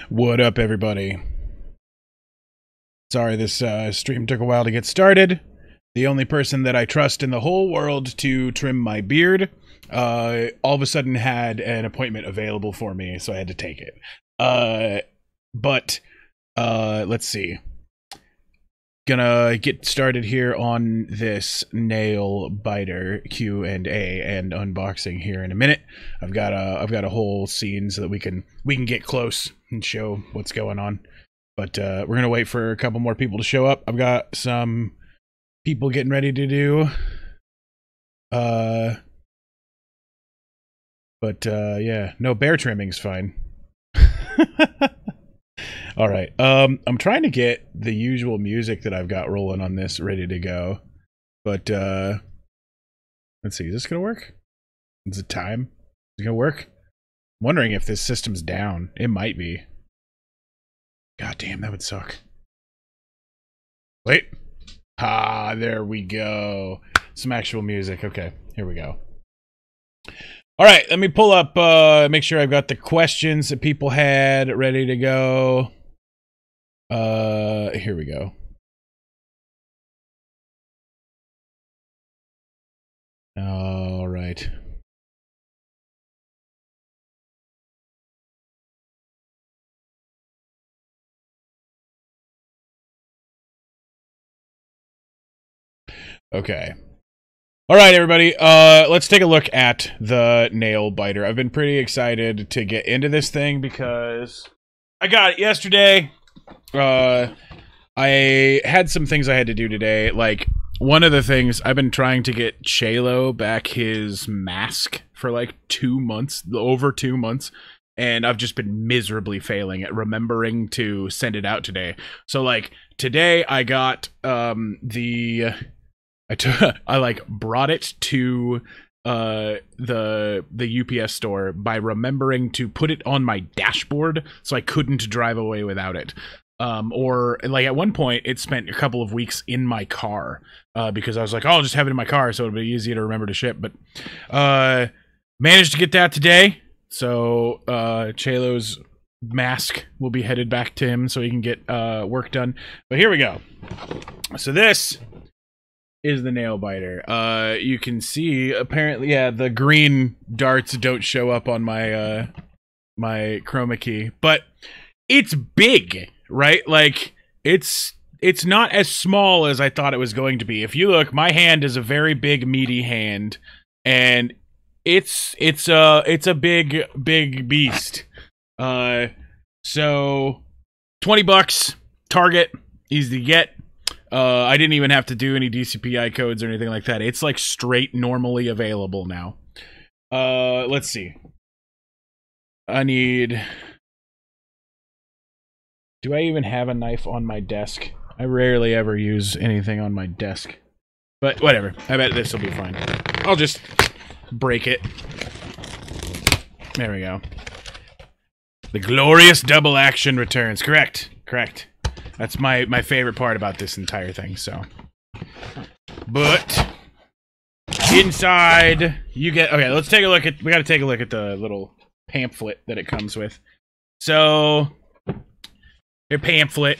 What up, everybody? Sorry, this stream took a while to get started. The only person that I trust in the whole world to trim my beard, all of a sudden had an appointment available for me, so I had to take it. Let's see. Gonna get started here on this NAILBITER Q&A and unboxing here in a minute. I've got a whole scene so that we can get close and show what's going on. But we're gonna wait for a couple more people to show up. I've got some people getting ready to do. Yeah, no, bear trimming's fine. All right. I'm trying to get the usual music that I've got rolling on this ready to go. But let's see, is this gonna work? Is it time? Is it gonna work? I'm wondering if this system's down. It might be. God damn, that would suck. Wait. Ah, there we go. Some actual music. Okay, here we go. All right, let me pull up, make sure I've got the questions that people had ready to go. Here we go. All right. Okay. All right, everybody, let's take a look at the NAILBITER. I've been pretty excited to get into this thing because I got it yesterday. I had some things I had to do today. Like, one of the things, I've been trying to get Chalo back his mask for like 2 months, over 2 months, and I've just been miserably failing at remembering to send it out today. So, like, today I got, I like brought it to the UPS store by remembering to put it on my dashboard so I couldn't drive away without it. Or like at one point it spent a couple of weeks in my car because I was like, oh, I'll just have it in my car so it'll be easy to remember to ship. But managed to get that today. So Chalo's mask will be headed back to him so he can get work done. But here we go. So this is the NAILBITER. You can see apparently, yeah, the green darts don't show up on my my chroma key, but it's big, right? Like it's not as small as I thought it was going to be. If you look, my hand is a very big, meaty hand, and it's a big beast. So $20 Target, easy to get. I didn't even have to do any DCPI codes or anything like that. It's like straight normally available now. Let's see. I need... Do I even have a knife on my desk? I rarely ever use anything on my desk. But whatever. I bet this will be fine. I'll just break it. There we go. The glorious double action returns. Correct. Correct. That's my favorite part about this entire thing, so. But inside you get, okay, let's take a look at, we gotta take a look at the little pamphlet that it comes with. So your pamphlet.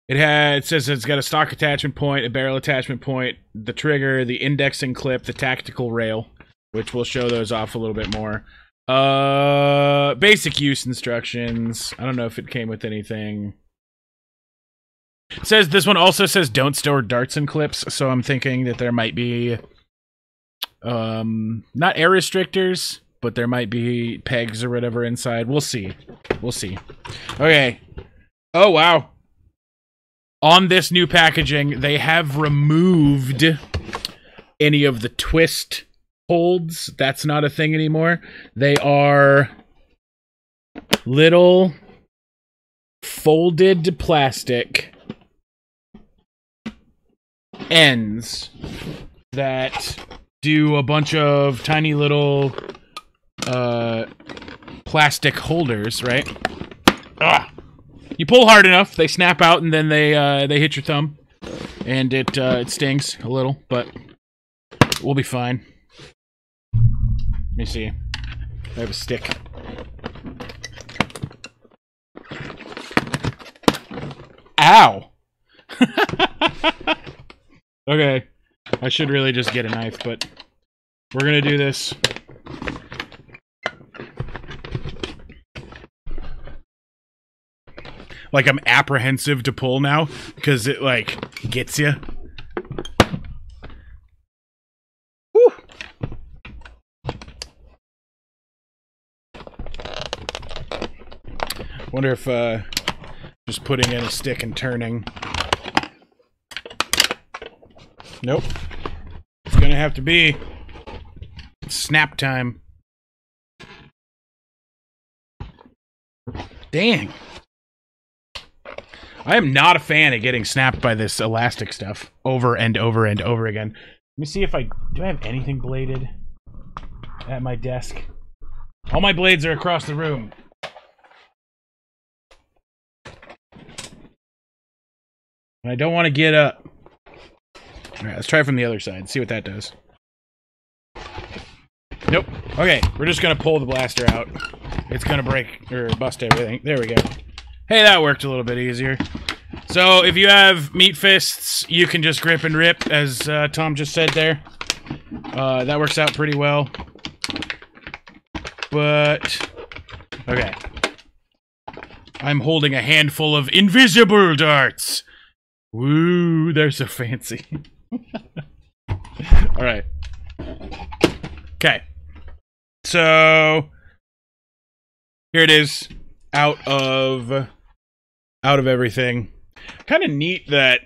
It says it's got a stock attachment point, a barrel attachment point, the trigger, the indexing clip, the tactical rail, which we'll show those off a little bit more. Basic use instructions. I don't know if it came with anything. It says, this one also says don't store darts and clips, so I'm thinking that there might be, not air restrictors, but there might be pegs or whatever inside. We'll see. We'll see. Okay. Oh, wow. On this new packaging, they have removed any of the twist holds. That's not a thing anymore. They are little folded plastic ends that do a bunch of tiny little plastic holders, right? Ah! You pull hard enough, they snap out, and then they hit your thumb, and it stings a little, but we'll be fine. Let me see. I have a stick. Ow! Okay. I should really just get a knife, but we're gonna do this. Like, I'm apprehensive to pull now, because it, like, gets you. Whew. Wonder if, just putting in a stick and turning. Nope. It's gonna have to be snap time. Dang. I am not a fan of getting snapped by this elastic stuff over and over and over again. Let me see if do I have anything bladed at my desk? All my blades are across the room. And I don't want to get up. Alright, let's try from the other side. See what that does. Nope. Okay, we're just gonna pull the blaster out. It's gonna break, or bust everything. There we go. Hey, that worked a little bit easier. So, if you have meat fists, you can just grip and rip, as Tom just said there. That works out pretty well. But, okay. I'm holding a handful of invisible darts. Woo, they're so fancy. Alright. Okay. So, here it is. Out of everything. Kind of neat that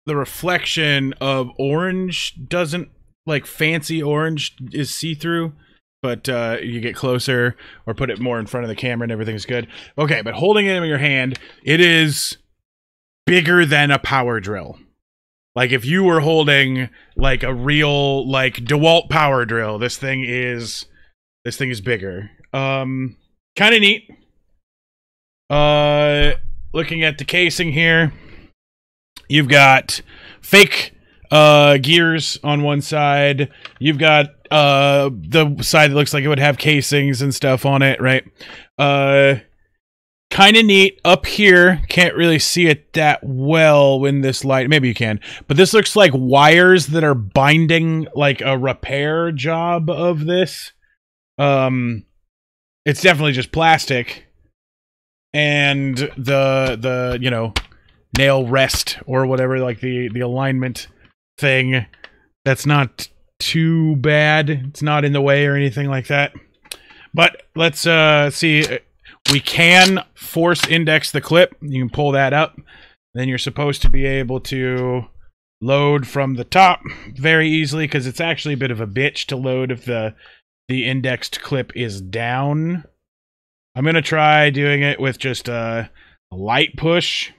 the reflection of orange doesn't, like, fancy orange is see-through, but you get closer or put it more in front of the camera and everything's good. Okay, but holding it in your hand, it is bigger than a power drill. Like, if you were holding, like, a real, like, DeWalt power drill, this thing is bigger. Kind of neat. Looking at the casing here, you've got fake gears on one side. You've got the side that looks like it would have casings and stuff on it, right? Kind of neat. Up here, can't really see it that well when this light... Maybe you can. But this looks like wires that are binding, like, a repair job of this. It's definitely just plastic. And the you know, nail rest or whatever, like the alignment thing, that's not too bad. It's not in the way or anything like that. But let's see. We can force index the clip. You can pull that up. Then you're supposed to be able to load from the top very easily, because it's actually a bit of a bitch to load if the indexed clip is down. I'm going to try doing it with just a light push.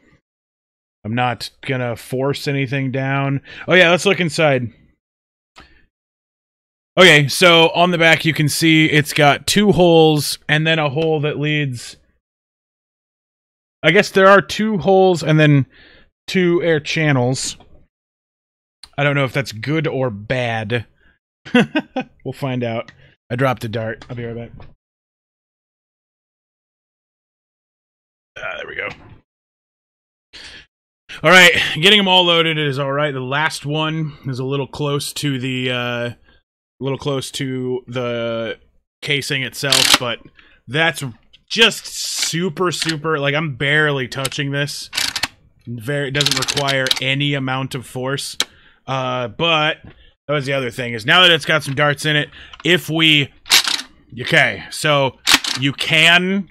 I'm not going to force anything down. Oh yeah, let's look inside. Okay, so on the back you can see it's got 2 holes and then a hole that leads... I guess there are 2 holes and then 2 air channels. I don't know if that's good or bad. We'll find out. I dropped a dart. I'll be right back. There we go. All right, getting them all loaded is all right. The last one is a little close to the casing itself, but that's just super, like, I'm barely touching this. It doesn't require any amount of force. But that was the other thing, is now that it's got some darts in it, okay, so you can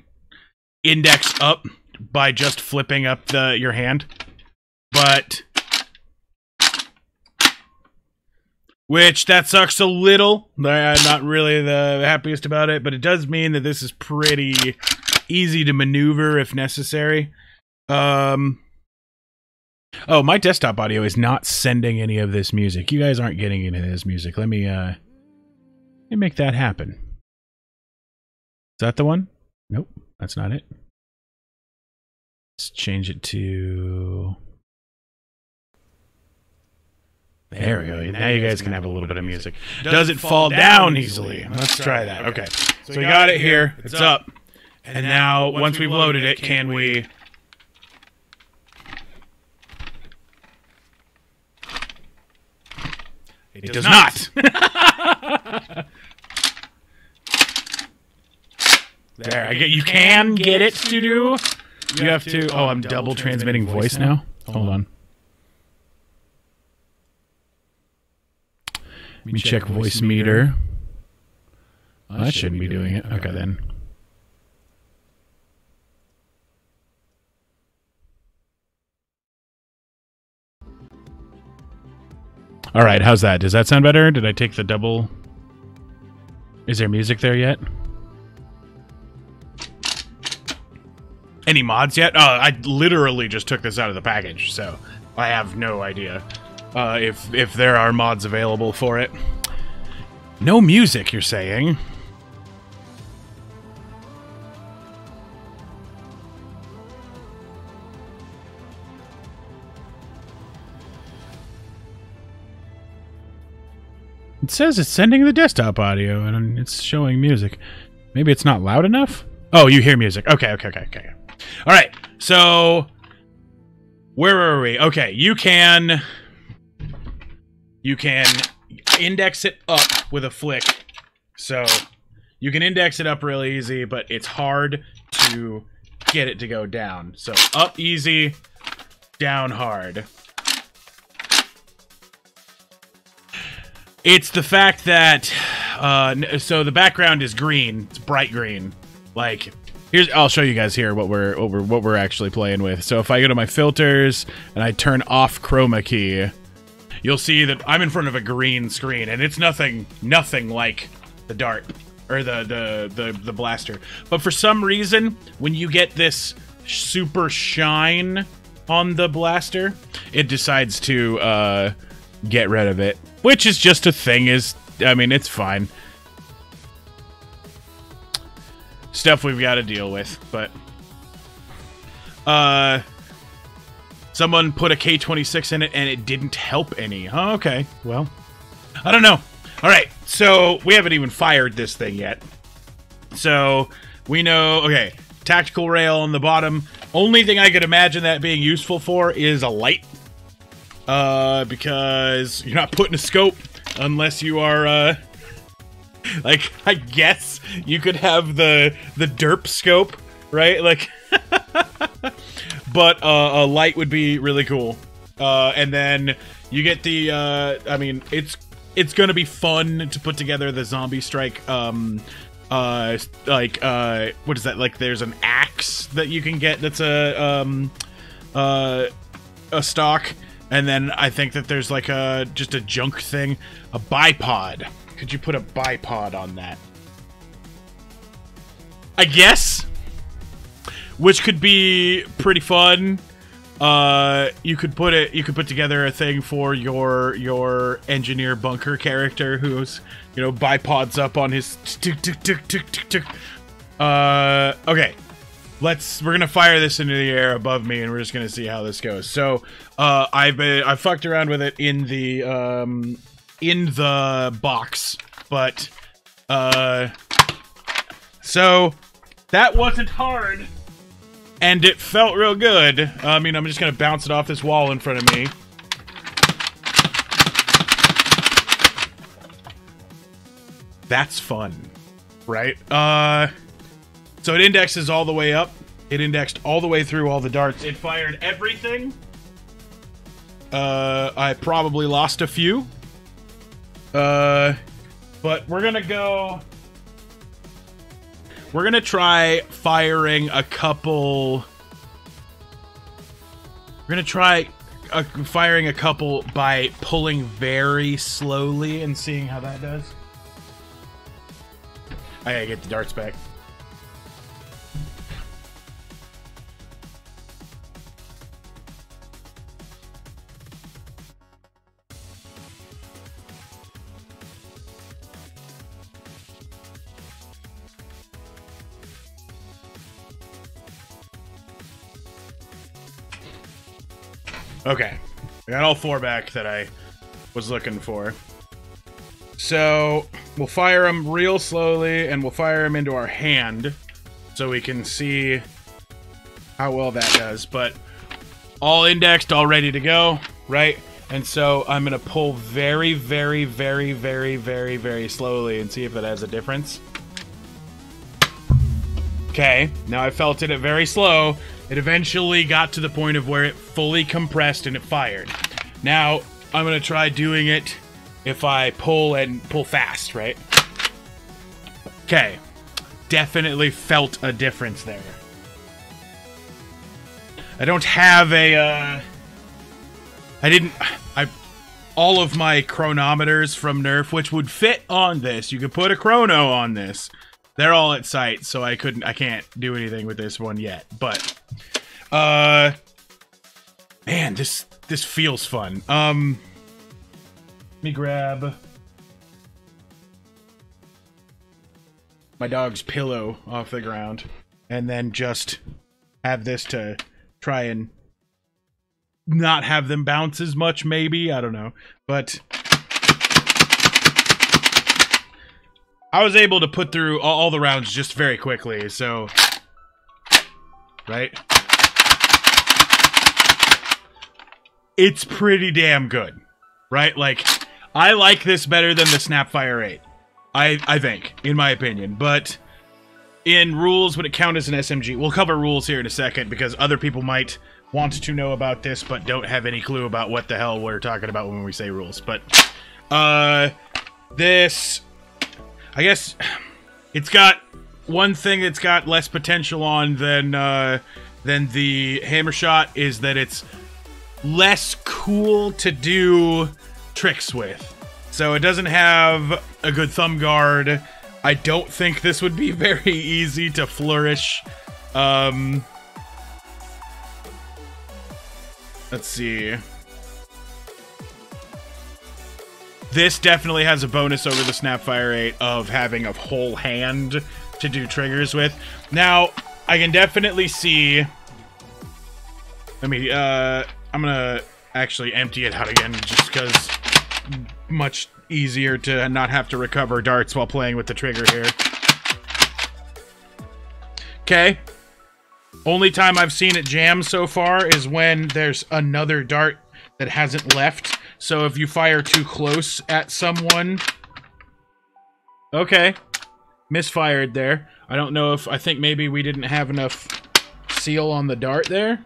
index up by just flipping up your hand, but which that sucks a little. I'm not really the happiest about it, but it does mean that this is pretty easy to maneuver if necessary. Oh, my desktop audio is not sending any of this music. You guys aren't getting any of this music. Let me make that happen. Is that the one? Nope, that's not it. Let's change it to... There we go. Now you guys can have a little bit of music. Does it fall down easily? Let's try that. Okay. So we got it here. It's up. And now, once we've loaded it, can we... It does not. There, you can get it to do. You have to. Oh, I'm double transmitting voice now. Hold on. Let me check voice meter. Well, that shouldn't be doing it. Okay, then. All right, how's that? Does that sound better? Did I take the double? Is there music there yet? Any mods yet? I literally just took this out of the package, so I have no idea if there are mods available for it. No music, you're saying? It says it's sending the desktop audio, and it's showing music. Maybe it's not loud enough? Oh, you hear music. Okay. All right, so where were we? Okay, you can index it up with a flick. So you can index it up really easy, but it's hard to get it to go down. So up easy, down hard. It's the fact that so the background is green. It's bright green. Like, I'll show you guys here what we're actually playing with. So if I go to my filters and I turn off chroma key, you'll see that I'm in front of a green screen, and it's nothing like the dart or the blaster. But for some reason, when you get this super shine on the blaster, it decides to get rid of it, which is just a thing. I mean, it's fine. Stuff we've got to deal with, but someone put a K26 in it and it didn't help any. Oh, okay, well, I don't know. All right, so we haven't even fired this thing yet. So we know, okay, tactical rail on the bottom. Only thing I could imagine that being useful for is a light, because you're not putting a scope unless you are like, I guess you could have the derp scope, right? Like, but a light would be really cool. And then you get the, I mean, it's gonna be fun to put together the zombie strike. What is that? Like, there's an axe that you can get that's a stock, and then I think that there's like just a junk thing, a bipod. Could you put a bipod on that? I guess. Which could be pretty fun. You could put together a thing for your engineer bunker character who's, you know, bipods up on his tick tick tick tick tick tick. Okay. We're gonna fire this into the air above me, and we're just gonna see how this goes. So, I fucked around with it in the box, but so that wasn't hard, and it felt real good. I mean, I'm just gonna bounce it off this wall in front of me. That's fun, right? So it indexes all the way up. It indexed all the way through all the darts. It fired everything. I probably lost a few. But we're gonna try firing a couple. We're gonna try firing a couple by pulling very slowly and seeing how that does. I gotta get the darts back. Okay, I got all four back that I was looking for. So we'll fire them real slowly, and we'll fire them into our hand so we can see how well that does. But all indexed, all ready to go, right? And so I'm going to pull very, very, very, very, very, very slowly and see if it has a difference. Okay, now I felt it at very slow. It eventually got to the point of where it fully compressed and it fired. Now, I'm going to try doing it if I pull fast, right? Okay, definitely felt a difference there. I don't have a, all of my chronometers from Nerf, which would fit on this. You could put a chrono on this. They're all at sight, so I can't do anything with this one yet. But, man, this feels fun. Let me grab my dog's pillow off the ground, and then just have this to try and not have them bounce as much, maybe. I don't know. But I was able to put through all the rounds just very quickly, so... Right? It's pretty damn good. Right? Like, I like this better than the Snapfire 8. I think, in my opinion. But in rules, would it count as an SMG? We'll cover rules here in a second, because other people might want to know about this, but don't have any clue about what the hell we're talking about when we say rules. But, this... I guess it's got one thing it's got less potential on than the hammer shot is that it's less cool to do tricks with. So it doesn't have a good thumb guard. I don't think this would be very easy to flourish. Let's see. This definitely has a bonus over the Snapfire 8 of having a whole hand to do triggers with. Now, I can definitely see... I'm gonna actually empty it out again, just because much easier to not have to recover darts while playing with the trigger here. Okay. Only time I've seen it jam so far is when there's another dart that hasn't left. So if you fire too close at someone... Okay. Misfired there. I don't know if... I think maybe we didn't have enough seal on the dart there.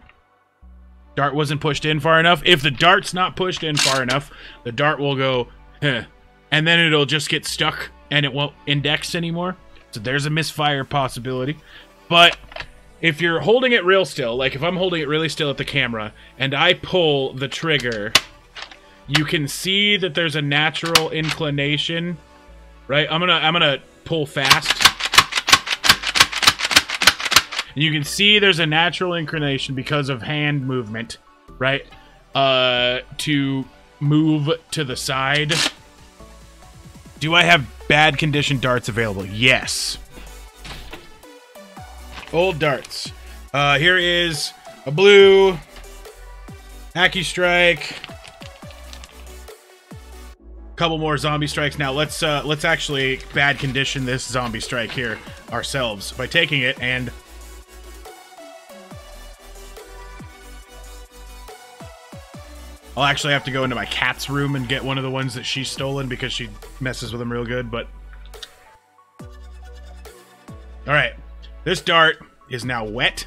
Dart wasn't pushed in far enough. If the dart's not pushed in far enough, the dart will go... Huh, and then it'll just get stuck and it won't index anymore. So there's a misfire possibility. But if you're holding it real still, like if I'm holding it really still at the camera, and I pull the trigger... You can see that there's a natural inclination, right? I'm gonna pull fast. And you can see there's a natural inclination because of hand movement, right? To move to the side. Do I have bad condition darts available? Yes. Old darts. Here is a blue AccuStrike. Couple more zombie strikes. Now let's actually bad condition this zombie strike here ourselves by taking it and I'll actually have to go into my cat's room and get one of the ones that she's stolen because she messes with them real good, but alright. This dart is now wet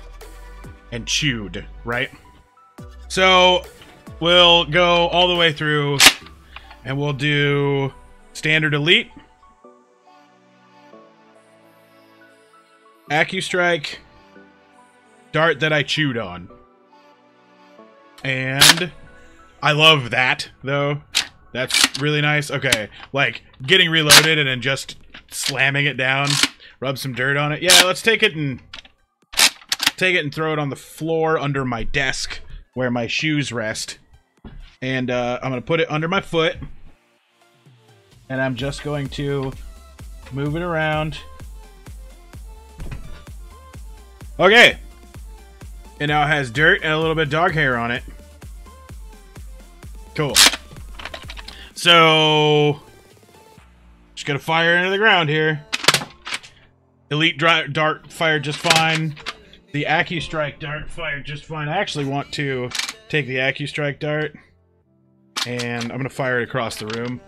and chewed, right? So we'll go all the way through. And we'll do standard elite, AccuStrike, dart that I chewed on. And I love that, though. That's really nice. Okay, like getting reloaded and then just slamming it down, rub some dirt on it. Yeah, let's take it and throw it on the floor under my desk where my shoes rest. And I'm going to put it under my foot. And I'm just going to move it around. Okay. It now has dirt and a little bit of dog hair on it. Cool. So, just gonna fire into the ground here. Elite dart fired just fine. The AccuStrike dart fired just fine. I actually want to take the AccuStrike dart And I'm gonna fire it across the room.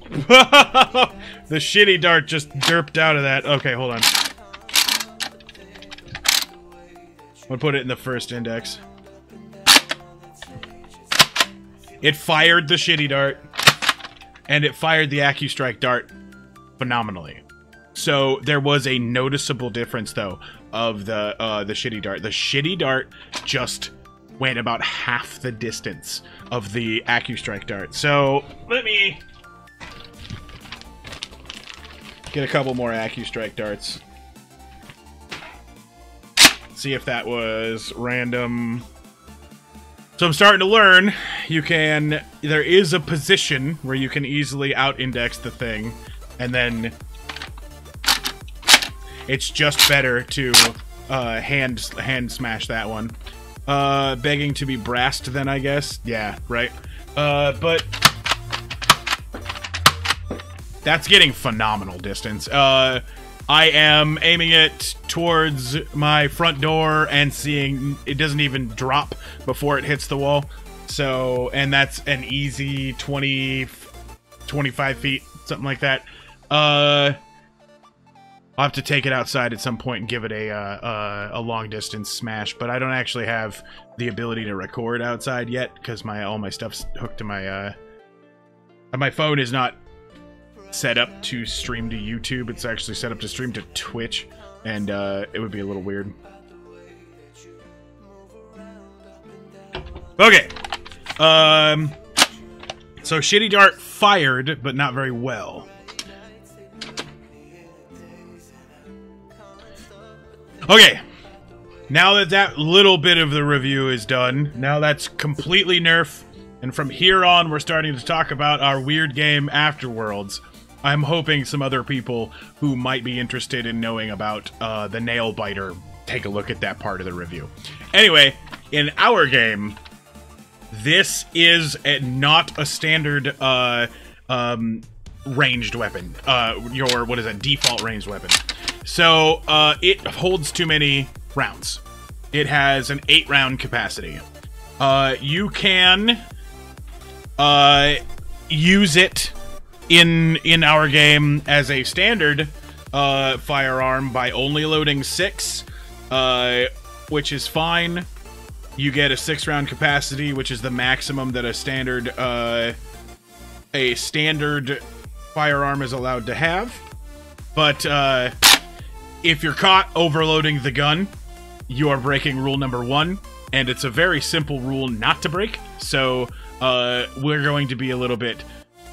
The shitty dart just derped out of that. Okay, hold on. I'm gonna put it in the first index. It fired the shitty dart, and it fired the AccuStrike dart phenomenally. So there was a noticeable difference, though, of the shitty dart. The shitty dart just went about half the distance of the AccuStrike dart. So let me get a couple more AccuStrike darts. See if that was random. So I'm starting to learn. There is a position where you can easily out-index the thing, and then it's just better to hand smash that one. Begging to be brassed then, I guess. Yeah, right. But that's getting phenomenal distance. I am aiming it towards my front door and seeing it doesn't even drop before it hits the wall. So, and that's an easy 20, 25 feet, something like that. I'll have to take it outside at some point and give it a long distance smash, but I don't actually have the ability to record outside yet because all my stuff's hooked to my phone is not set up to stream to YouTube. It's actually set up to stream to Twitch, and it would be a little weird. Okay. So shitty dart fired, but not very well. Okay. Now that that little bit of the review is done, now that's completely nerf, and from here on we're starting to talk about our weird game Afterworlds. I'm hoping some other people who might be interested in knowing about the NAILBITER take a look at that part of the review. Anyway, in our game, this is not a standard ranged weapon. What is that? Default ranged weapon. So it holds too many rounds. It has an 8-round capacity. You can use it in our game as a standard firearm by only loading 6, which is fine. You get a 6-round capacity, which is the maximum that a standard firearm is allowed to have. But if you're caught overloading the gun, you are breaking rule number 1, and it's a very simple rule not to break. So we're going to be a little bit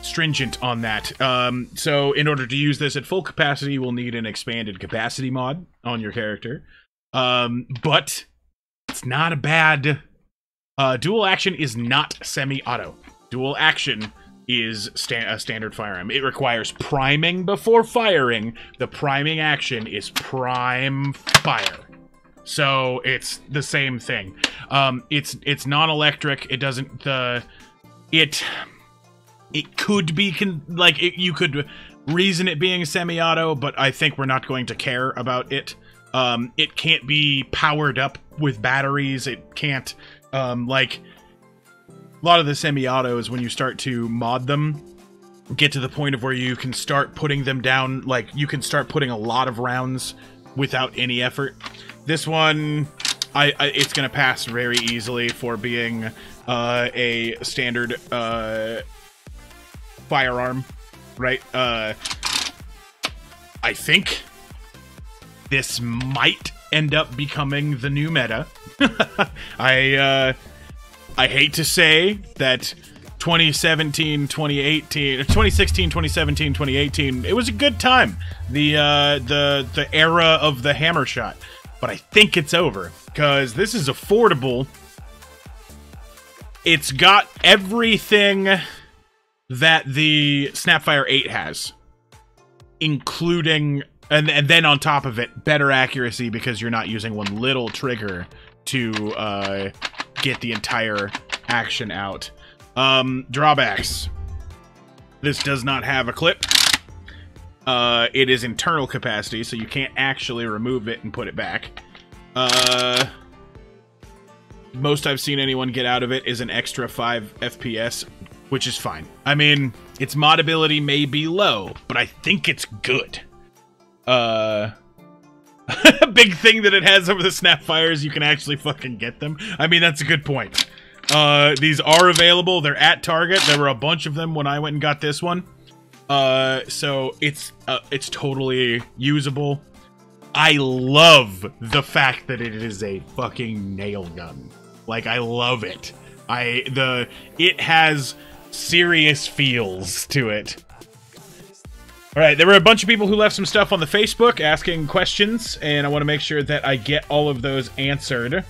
stringent on that. So in order to use this at full capacity, we'll need an expanded capacity mod on your character. But it's not a bad... dual action is not semi-auto. Dual action is a standard firearm. It requires priming before firing. The priming action is prime fire. So it's the same thing. It's non-electric. It doesn't... It could be, you could reason it being semi-auto, but I think we're not going to care about it. It can't be powered up with batteries. It can't, like, a lot of the semi-autos, when you start to mod them, get to the point of where you can start putting them down, like, you can start putting a lot of rounds without any effort. This one, it's going to pass very easily for being a standard firearm, right? I think this might end up becoming the new meta. I hate to say that 2017, 2018, 2016, 2017, 2018, it was a good time. The era of the hammer shot. But I think it's over, because this is affordable. It's got everything that the Snapfire 8 has, including, and then on top of it, better accuracy because you're not using one little trigger to get the entire action out. Drawbacks. This does not have a clip. It is internal capacity, so you can't actually remove it and put it back. most I've seen anyone get out of it is an extra 5 FPS, which is fine. I mean, its modability may be low, but I think it's good. A big thing that it has over the Snapfire is you can actually fucking get them. I mean, that's a good point. These are available. They're at Target. There were a bunch of them when I went and got this one. So it's totally usable. I love the fact that it is a fucking nail gun. Like, I love it. It has serious feels to it. Alright, there were a bunch of people who left some stuff on the Facebook asking questions, and I want to make sure that I get all of those answered.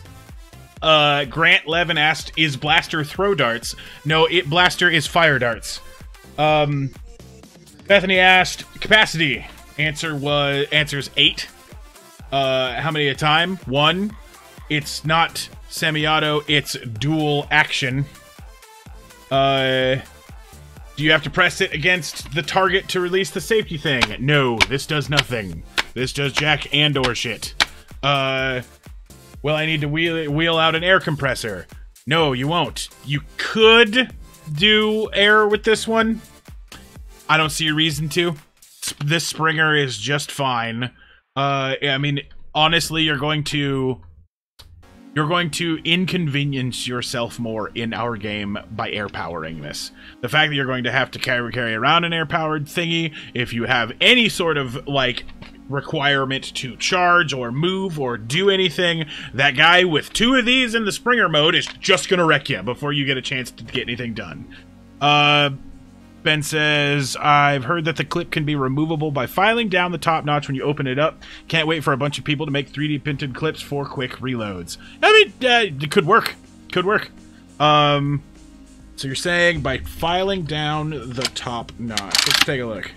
Grant Levin asked, is Blaster throw darts? No, Blaster is fire darts. Bethany asked, capacity. Answer's 8. How many at a time? 1. It's not semi-auto, it's dual action. Do you have to press it against the target to release the safety thing? No, this does nothing. This does jack and or shit. Well, I need to wheel out an air compressor. No, you won't. You could do air with this one. I don't see a reason to. This Springer is just fine. I mean, honestly, you're going to inconvenience yourself more in our game by air powering this. The fact that you're going to have to carry around an air powered thingy, if you have any sort of like requirement to charge or move or do anything, that guy with 2 of these in the Springer mode is just gonna wreck you before you get a chance to get anything done. Ben says, I've heard that the clip can be removable by filing down the top notch when you open it up. Can't wait for a bunch of people to make 3D printed clips for quick reloads. I mean, it could work. Could work. So you're saying by filing down the top notch. Let's take a look.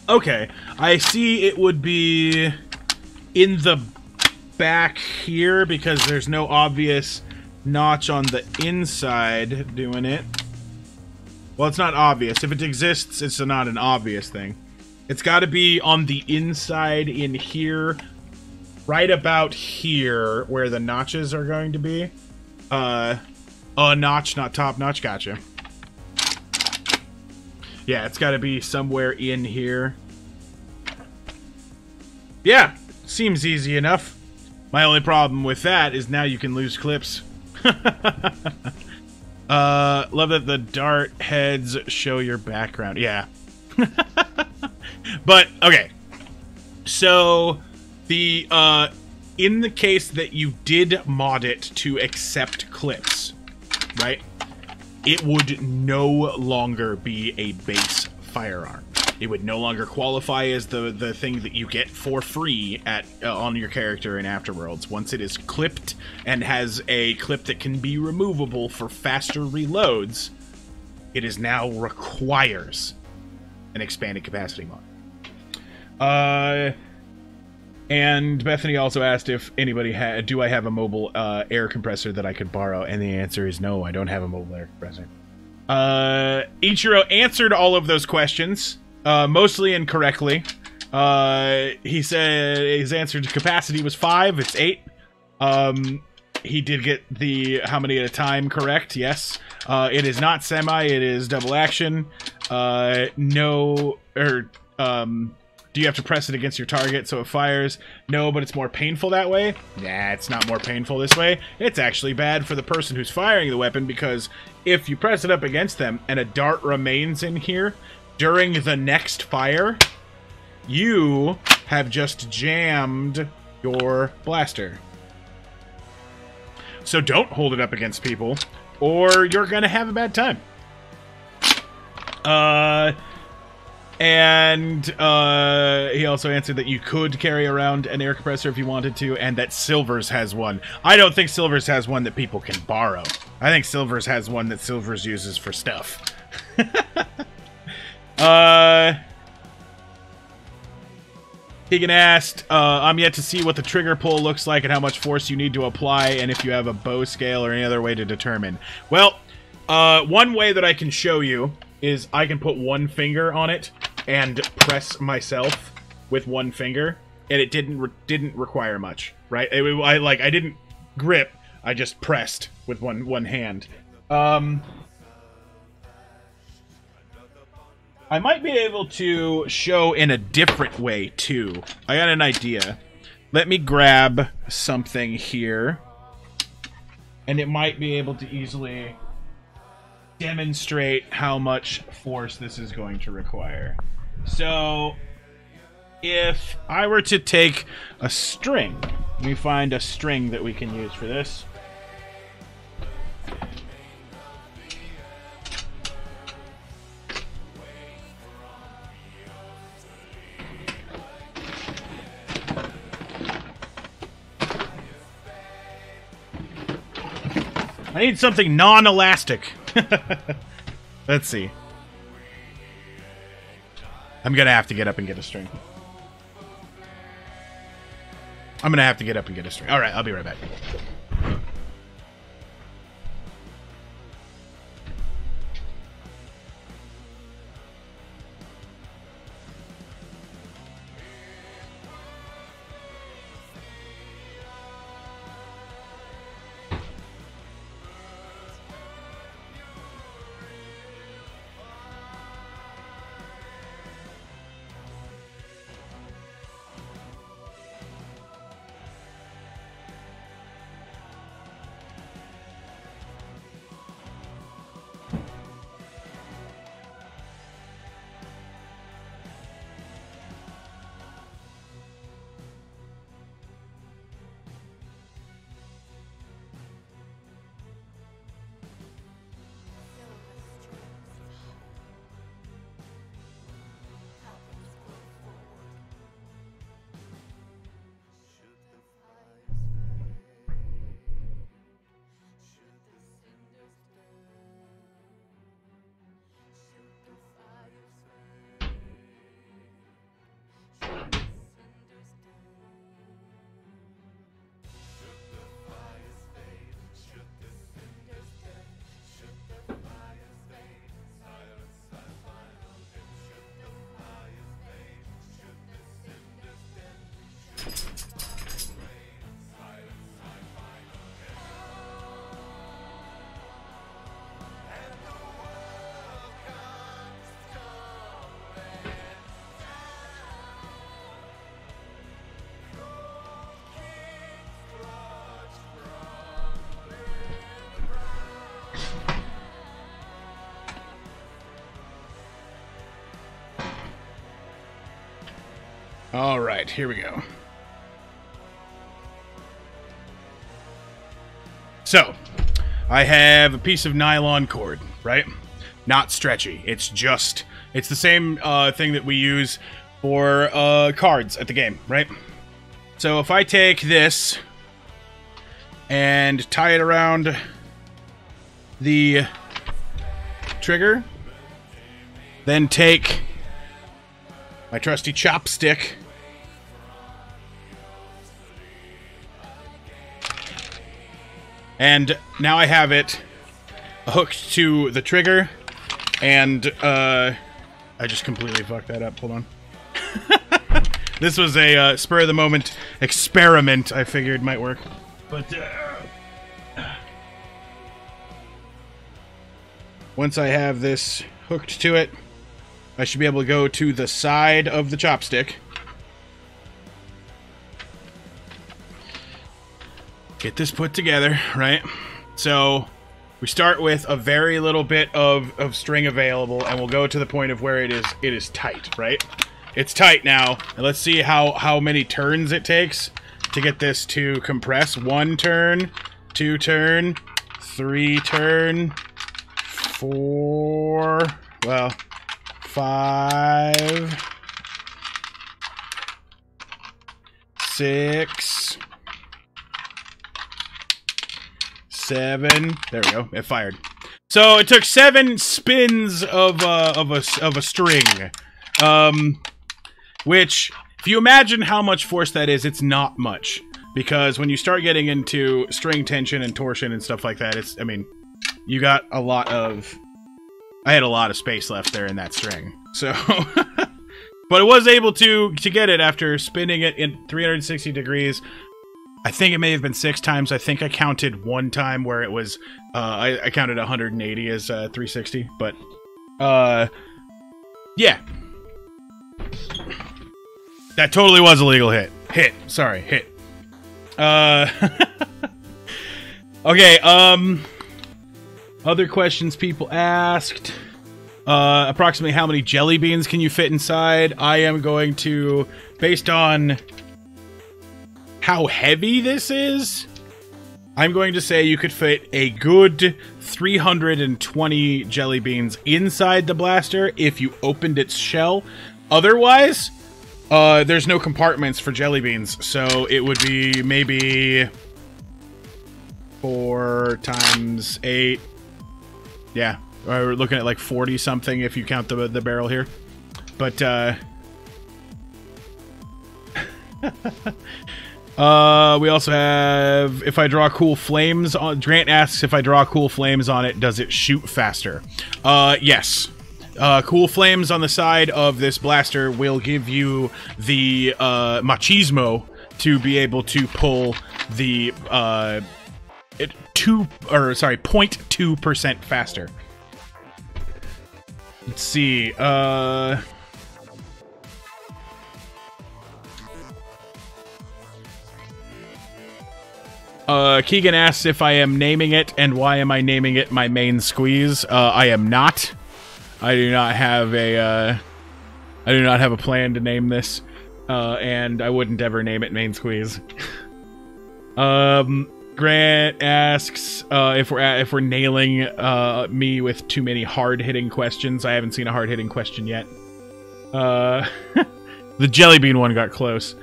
Okay. I see it would be in the back here because there's no obvious notch on the inside doing it. Well, it's not obvious. If it exists, it's not an obvious thing. It's got to be on the inside in here, right about here, where the notches are going to be. A notch, not top notch. Gotcha. Yeah, it's got to be somewhere in here. Yeah, seems easy enough. My only problem with that is now you can lose clips. Love that the dart heads show your background. Yeah. But, okay. So, in the case that you did mod it to accept clips, right? It would no longer be a base firearm. It would no longer qualify as the thing that you get for free on your character in Afterworlds. Once it is clipped and has a clip that can be removable for faster reloads, it is now requires an expanded capacity mod. And Bethany also asked if anybody do I have a mobile air compressor that I could borrow, and the answer is no, I don't have a mobile air compressor. Ichiro answered all of those questions. Mostly incorrectly. He said his answer to capacity was 5. It's 8. He did get the how many at a time correct. Yes. It is not semi. It is double action. Do you have to press it against your target so it fires? No, but it's more painful that way. Nah, it's not more painful this way. It's actually bad for the person who's firing the weapon because if you press it up against them and a dart remains in here during the next fire, you have just jammed your blaster. So don't hold it up against people, or you're gonna have a bad time. He also answered that you could carry around an air compressor if you wanted to, and that Silvers has one. I don't think Silvers has one that people can borrow. I think Silvers has one that Silvers uses for stuff. Keegan asked, I'm yet to see what the trigger pull looks like and how much force you need to apply, and if you have a bow scale or any other way to determine. Well, one way that I can show you is I can put one finger on it and press myself with one finger, and it didn't require much, right? I didn't grip. I just pressed with one hand. I might be able to show in a different way, too. I got an idea. Let me grab something here. And it might be able to easily demonstrate how much force this is going to require. So, if I were to take a string, let me find a string that we can use for this. I need something non-elastic. Let's see. I'm gonna have to get up and get a string. Alright, I'll be right back. Alright, here we go. So, I have a piece of nylon cord, right? Not stretchy. It's the same thing that we use for cards at the game, right? So if I take this and tie it around the trigger, then take my trusty chopstick and now I have it hooked to the trigger, and I just completely fucked that up. Hold on. This was a spur-of-the-moment experiment I figured might work. But once I have this hooked to it, I should be able to go to the side of the chopstick. Get this put together, right? So we start with a very little bit of string available, and we'll go to the point of where it is tight, right? It's tight now, and let's see how many turns it takes to get this to compress. 1 turn, 2 turn, 3 turn, 4, well, 5, 6, 7. There we go. It fired. So it took 7 spins of a string, which, if you imagine how much force that is, it's not much. Because when you start getting into string tension and torsion and stuff like that, it's, I mean, you got a lot of... I had a lot of space left there in that string. So... But I was able to get it after spinning it in 360 degrees I think it may have been 6 times. I think I counted one time where it was, I counted 180 as 360, but, yeah. That totally was a legal hit. Sorry, hit. Okay, other questions people asked. Approximately how many jelly beans can you fit inside? I am going to, based on how heavy this is, I'm going to say you could fit a good 320 jelly beans inside the blaster if you opened its shell. Otherwise, there's no compartments for jelly beans, so it would be maybe 4 times 8. Yeah, we're looking at like 40 something if you count the barrel here. But we also have, if I draw cool flames on, Grant asks if I draw cool flames on it, does it shoot faster? Yes. Cool flames on the side of this blaster will give you the machismo to be able to pull the 0.2% faster. Let's see. Keegan asks if I am naming it, and why am I naming it my main squeeze? I am not. I do not have a plan to name this, and I wouldn't ever name it main squeeze. Grant asks if we're nailing me with too many hard-hitting questions. I haven't seen a hard-hitting question yet. The jelly bean one got close.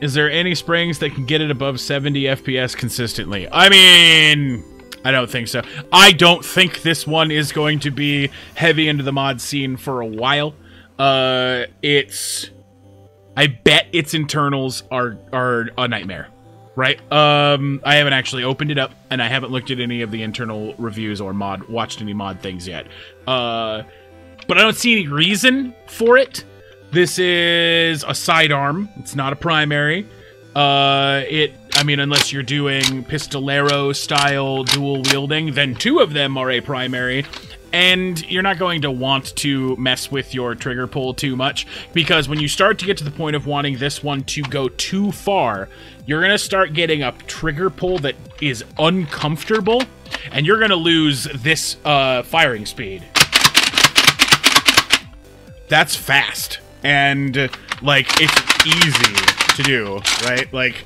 Is there any springs that can get it above 70 FPS consistently? I mean, I don't think so. I don't think this one is going to be heavy into the mod scene for a while. I bet its internals are a nightmare, right? I haven't actually opened it up, and I haven't looked at any of the internal reviews or watched any mod things yet. But I don't see any reason for it. This is a sidearm. It's not a primary. I mean, unless you're doing pistolero style dual wielding, then 2 of them are a primary. And you're not going to want to mess with your trigger pull too much, because when you start to get to the point of wanting this one to go too far, you're going to start getting a trigger pull that is uncomfortable, and you're going to lose this firing speed. That's fast. And, like, it's easy to do, right? Like,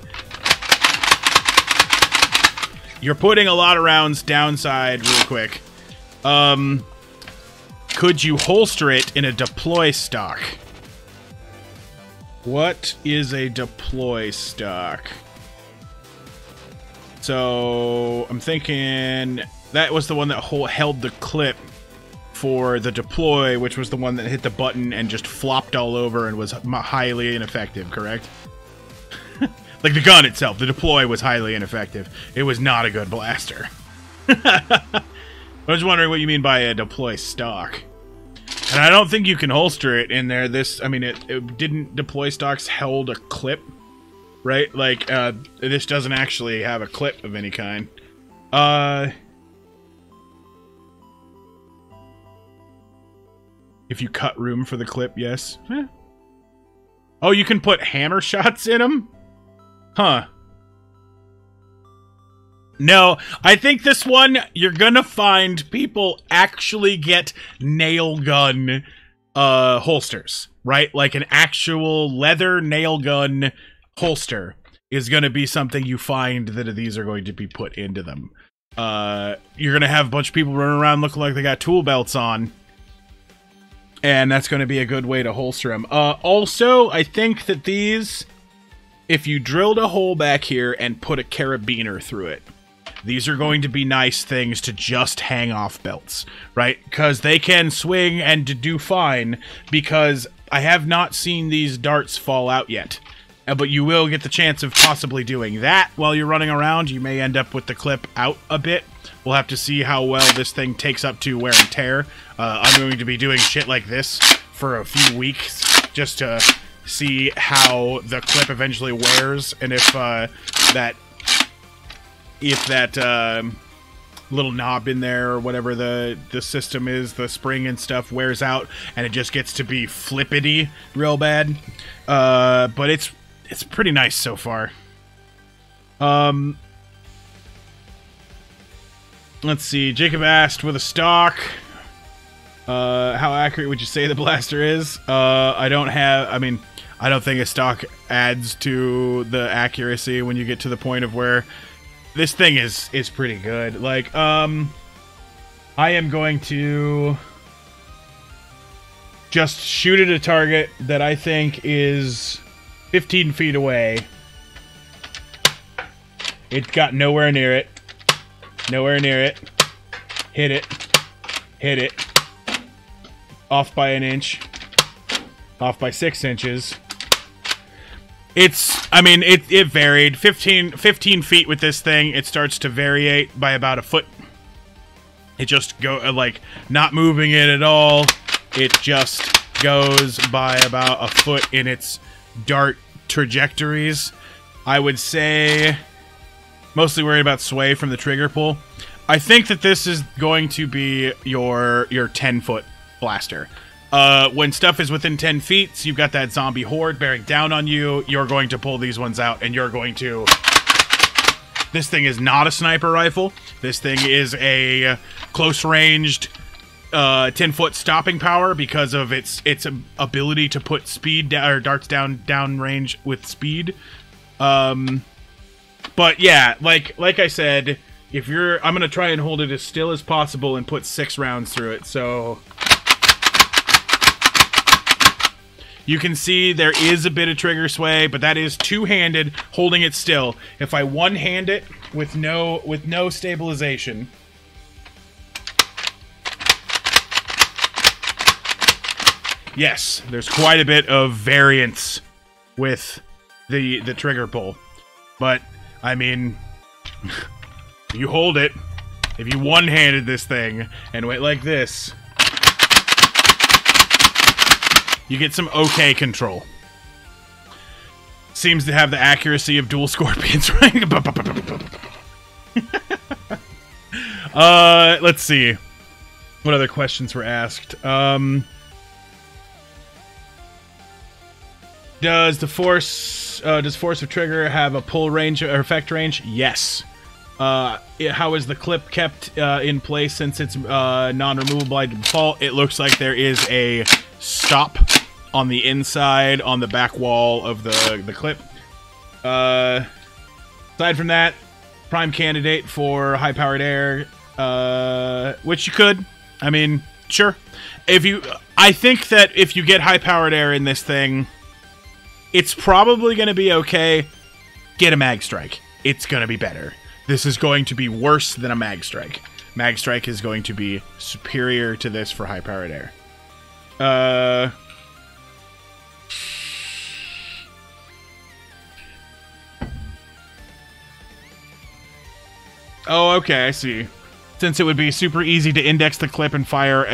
you're putting a lot of rounds downside real quick. Could you holster it in a deploy stock? What is a deploy stock? So, I'm thinking that was the one that held the clip for the deploy, which was the one that hit the button and just flopped all over and was highly ineffective, correct? Like the gun itself, the deploy was highly ineffective. It was not a good blaster. I was wondering what you mean by a deploy stock. And I don't think you can holster it in there. I mean, it didn't, deploy stocks held a clip, right? Like, this doesn't actually have a clip of any kind. If you cut room for the clip, yes. Oh, you can put hammer shots in them? Huh. No, I think this one, you're gonna find people actually get nail gun holsters, right? Like an actual leather nail gun holster is gonna be something you find that these are going to be put into them. You're gonna have a bunch of people running around looking like they got tool belts on. And that's going to be a good way to holster them. Also, I think that these, if you drilled a hole back here and put a carabiner through it, these are going to be nice things to just hang off belts, right? Because they can swing and do fine, because I have not seen these darts fall out yet. But you will get the chance of possibly doing that while you're running around. You may end up with the clip out a bit. We'll have to see how well this thing takes up to wear and tear. I'm going to be doing shit like this for a few weeks just to see how the clip eventually wears, and if that little knob in there or whatever the system is, the spring and stuff, wears out and it just gets to be flippity real bad. But it's pretty nice so far. Let's see. Jacob asked, with a stock, how accurate would you say the blaster is? I don't think a stock adds to the accuracy when you get to the point of where this thing is pretty good. Like, I am going to just shoot at a target that I think is 15 feet away. It got nowhere near it. Nowhere near it. Hit it. Hit it. Off by an inch. Off by 6 inches. It varied. 15 feet with this thing, it starts to variate by about a foot. It just like, not moving it at all. It just goes by about a foot in its dart trajectories. I would say mostly worried about sway from the trigger pull. I think that this is going to be your 10-foot blaster. When stuff is within 10 feet, so you've got that zombie horde bearing down on you, you're going to pull these ones out, and you're going to... This thing is not a sniper rifle. This thing is a close-ranged 10-foot stopping power because of its ability to put speed or darts down range with speed. But yeah, like I said, I'm gonna try and hold it as still as possible and put 6 rounds through it. So you can see there is a bit of trigger sway, but that is two-handed, holding it still. If I one-hand it with no stabilization, yes, there's quite a bit of variance with the trigger pull. But I mean, you hold it. If you one-handed this thing and went like this, you get some okay control. Seems to have the accuracy of dual scorpions. Let's see. What other questions were asked? Does force of trigger have a pull range or effect range? Yes. How is the clip kept in place since it's non-removable by default? It looks like there is a stop on the inside on the back wall of the clip. Aside from that, prime candidate for high-powered air, which you could. I mean, sure. I think that if you get high-powered air in this thing, it's probably going to be okay. Get a mag strike. It's going to be better. This is going to be worse than a mag strike. Mag strike is going to be superior to this for high-powered air. Oh, okay, I see. Since it would be super easy to index the clip and fire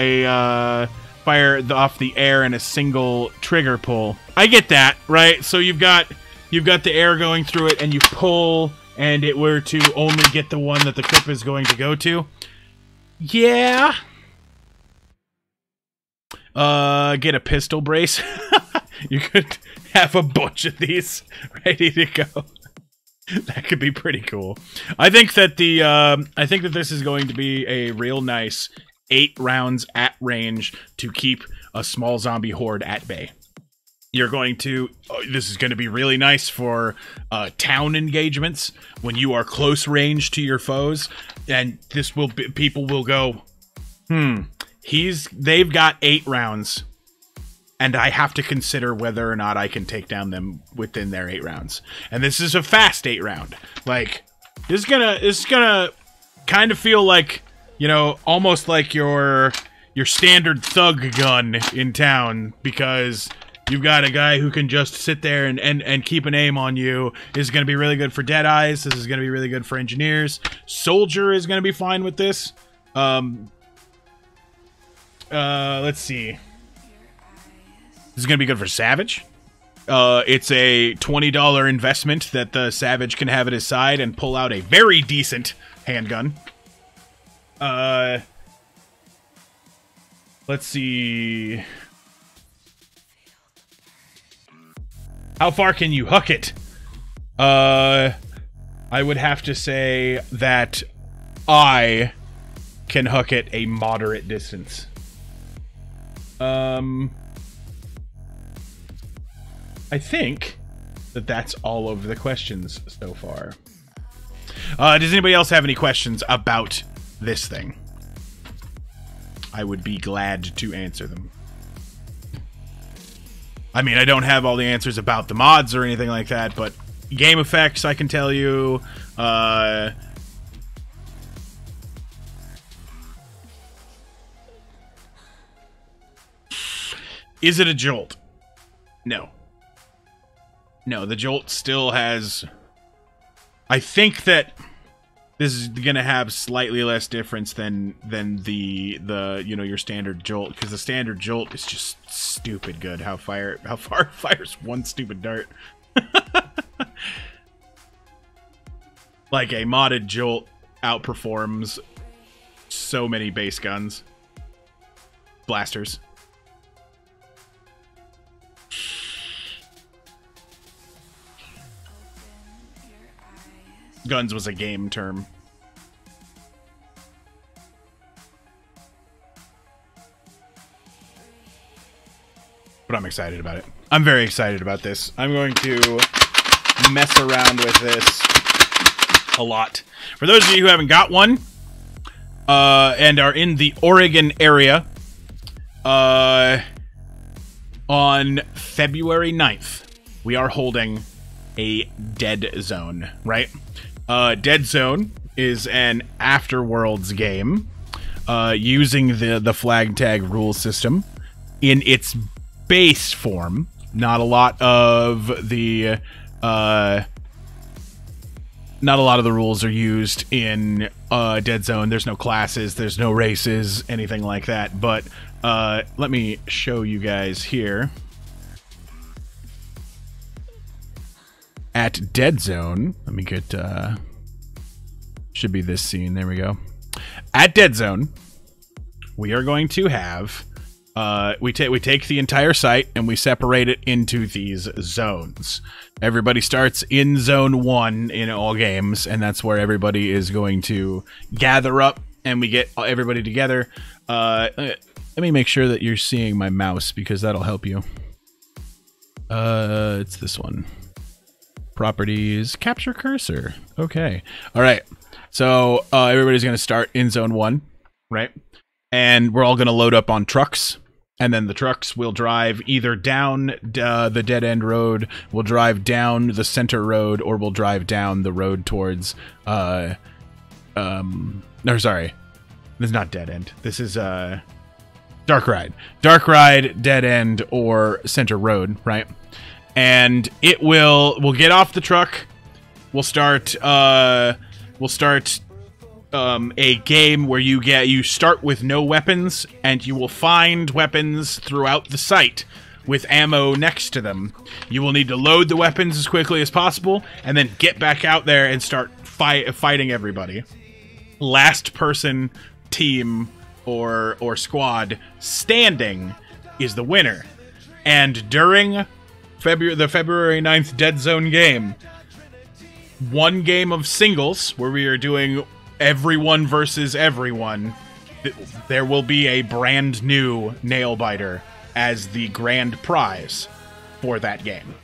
off the air in a single trigger pull. I get that, right? So you've got the air going through it, and you pull, and it were to only get the one that the clip is going to go to. Yeah. Get a pistol brace. You could have a bunch of these ready to go. That could be pretty cool. I think that this is going to be a real nice 8 rounds at range to keep a small zombie horde at bay. This is going to be really nice for town engagements when you are close range to your foes, and people will go, they've got 8 rounds, and I have to consider whether or not I can take down them within their 8 rounds. And this is a fast 8 round. Like, this is gonna kind of feel like, you know, almost like your standard thug gun in town, because you've got a guy who can just sit there and keep an aim on you. This is going to be really good for Deadeyes. This is going to be really good for Engineers. Soldier is going to be fine with this. Let's see. This is going to be good for Savage. It's a $20 investment that the Savage can have at his side and pull out a very decent handgun. Let's see. How far can you huck it? I would have to say that I can huck it a moderate distance. I think that that's all of the questions so far. Does anybody else have any questions about this thing? I would be glad to answer them. I mean, I don't have all the answers about the mods or anything like that, but game effects, I can tell you. Is it a jolt? No. No, the jolt still has... I think that this is going to have slightly less difference than the you know, your standard jolt, because the standard jolt is just stupid good. How far it fires one stupid dart. Like a modded jolt outperforms so many base guns. Blasters. Guns was a game term. But I'm excited about it. I'm very excited about this. I'm going to mess around with this a lot. For those of you who haven't got one, and are in the Oregon area, on February 9th, we are holding a Dead Zone, right? Dead Zone is an Afterworlds game using the flag tag rule system in its base form. Not a lot of the rules are used in Dead Zone. There's no classes, there's no races, anything like that. But let me show you guys here. At Dead Zone, let me get, should be this scene, there we go. At Dead Zone, we are going to have, we take the entire site and we separate it into these zones. Everybody starts in Zone 1 in all games, and that's where everybody is going to gather up, and we get everybody together. Let me make sure that you're seeing my mouse, because that'll help you. It's this one. Properties, capture cursor. Okay. All right. So everybody's going to start in Zone 1, right? And we're all going to load up on trucks. And then the trucks will drive either down the dead end road, we'll drive down the center road, or we'll drive down the road towards... no, sorry. This is not dead end. This is Dark Ride. Dark Ride, dead end, or center road, right? And it we'll get off the truck. We'll start a game where you start with no weapons, and you will find weapons throughout the site with ammo next to them. You will need to load the weapons as quickly as possible, and then get back out there and start fighting everybody. Last person, team, or squad standing is the winner. And during the February 9th Dead Zone game, one game of singles where we are doing everyone versus everyone, there will be a brand new NAILBITER as the grand prize for that game.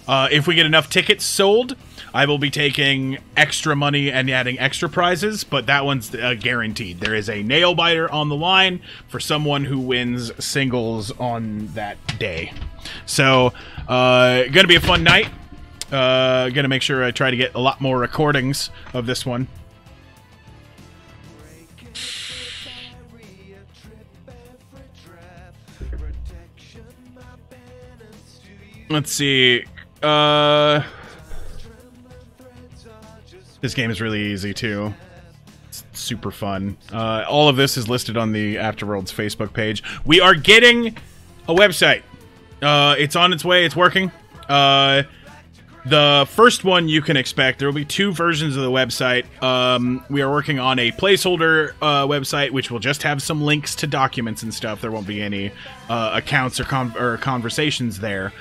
If we get enough tickets sold, I will be taking extra money and adding extra prizes, but that one's guaranteed. There is a NAILBITER on the line for someone who wins singles on that day. So, gonna be a fun night. Gonna make sure I try to get a lot more recordings of this one. Let's see. This game is really easy too. It's super fun. All of this is listed on the Afterworlds Facebook page. We are getting a website. It's on its way. It's working. The first one you can expect, there will be 2 versions of the website. We are working on a placeholder website, which will just have some links to documents and stuff. There won't be any accounts or conversations there.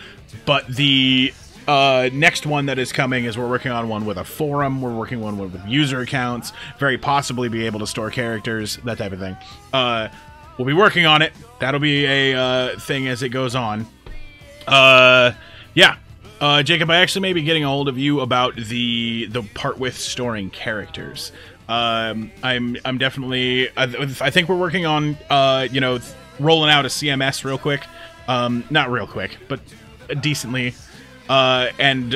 But the next one that is coming is we're working on one with a forum. We're working on one with user accounts. Very possibly be able to store characters, that type of thing. We'll be working on it. That'll be a thing as it goes on. Yeah. Jacob, I actually may be getting a hold of you about the part with storing characters. I'm definitely, I think we're working on, you know, rolling out a CMS real quick. Not real quick, but decently. And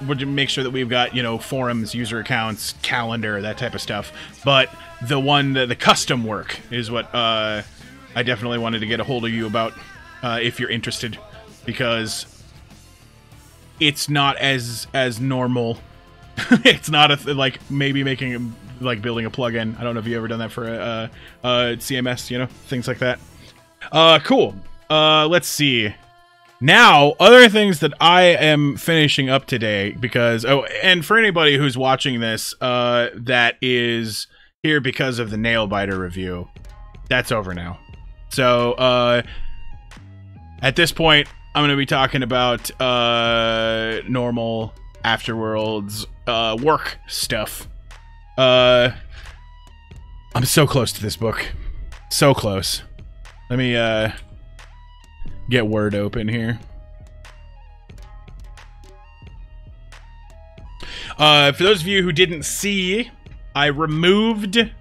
we'll make sure that we've got, you know, forums, user accounts, calendar, that type of stuff. But the custom work is what, I definitely wanted to get a hold of you about, if you're interested, because it's not as normal. It's not like maybe making like building a plugin. I don't know if you ever done that for a CMS, you know, things like that. Cool. Let's see. Now, other things that I am finishing up today because and for anybody who's watching this, that is here because of the NAILBITER review, that's over now. So at this point, I'm going to be talking about normal Afterworlds work stuff. I'm so close to this book. So close. Let me get Word open here. For those of you who didn't see, I removed